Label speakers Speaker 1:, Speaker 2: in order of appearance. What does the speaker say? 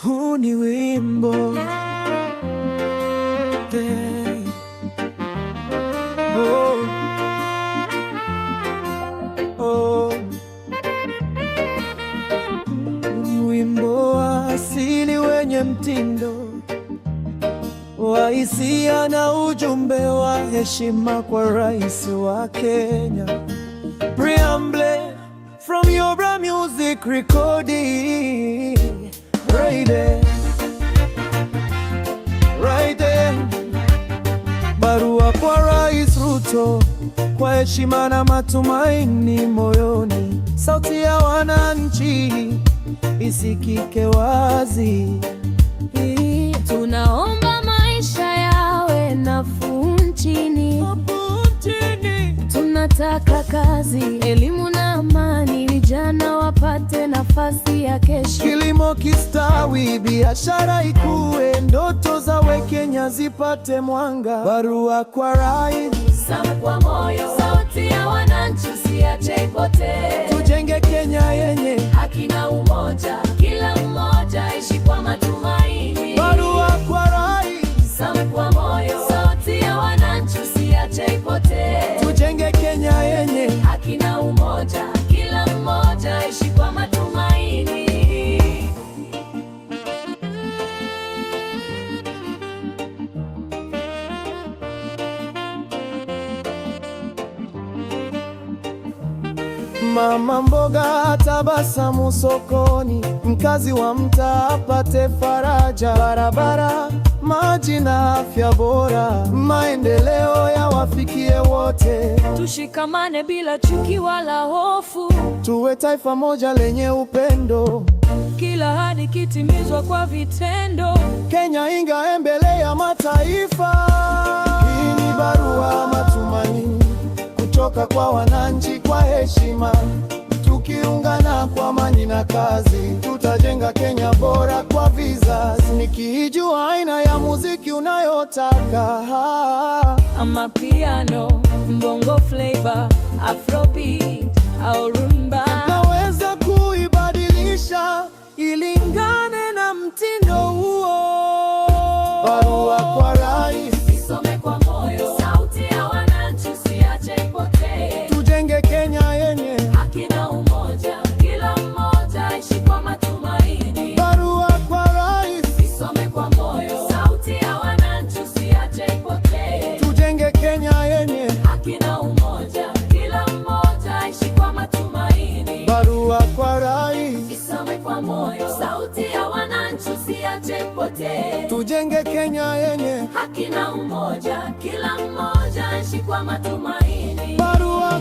Speaker 1: Huu ni wimbo oh. Oh. Ni wimbo wa asili wenye mtindo wa hisia na ujumbe wa heshima kwa Rais wa Kenya. Preamble from Yobra Music recording. Right there. Barua kwa Rais Ruto, kwa heshima na matumaini moyoni. Sauti ya wananchi isikike wazi.
Speaker 2: Tunaomba maisha yawe nafuu nchini. Tunataka kazi, elimu na amani, vijana wapate nafasi ya kesho.
Speaker 1: Kilimo kistawi, biashara ikue, ndoto za Wakenya zipate mwanga. Barua kwa Rais,
Speaker 2: Sam kwa moyo, sauti ya wananchi usiache ipotee.
Speaker 1: Tujenge Kenya yenye
Speaker 2: haki na umoja, kila mmoja aishi kwa matumaini.
Speaker 1: Barua kwa Rais,
Speaker 2: Sam kwa moyo, sauti ya wananchi usiache ipotee.
Speaker 1: Tujenge Kenya yenye
Speaker 2: haki na umoja, kila mmoja aishi kwa matumaini.
Speaker 1: mama mboga tabasamu sokoni, mkazi wa mtaa apate faraja. Barabara, maji na afya bora, maendeleo yawafikie wote.
Speaker 2: Tushikamane bila chuki wala hofu,
Speaker 1: tuwe taifa moja lenye upendo,
Speaker 2: kila ahadi kitimizwa kwa vitendo.
Speaker 1: Kenya ingae mbele ya mataifa. Hii ni barua matumaini kutoka kwa wananchi, kwa heshima. Tukiungana kwa amani na kazi, tutajenga Kenya bora kwa vizazi. Nikijua aina ya muziki unayotaka,
Speaker 2: ama piano, bongo flavor, afrobeat au rumba,
Speaker 1: naweza kuibadilisha ilingane na mtindo huo. Barua kwa Rais,
Speaker 2: isome kwa moyo, sauti ya wananchi usiache ipotee.
Speaker 1: Tujenge Kenya yenye
Speaker 2: haki na umoja, kila mmoja aishi kwa matumaini.
Speaker 1: Barua kwa Rais,
Speaker 2: isome kwa moyo, sauti ya wananchi usiache ipotee.
Speaker 1: Tujenge Kenya yenye
Speaker 2: haki na umoja, kila mmoja aishi kwa matumaini.
Speaker 1: Barua kwa Rais,
Speaker 2: isome kwa moyo, sauti ya wananchi usiache ipotee.
Speaker 1: Tujenge Kenya yenye
Speaker 2: haki na umoja, kila mmoja aishi kwa matumaini.
Speaker 1: Barua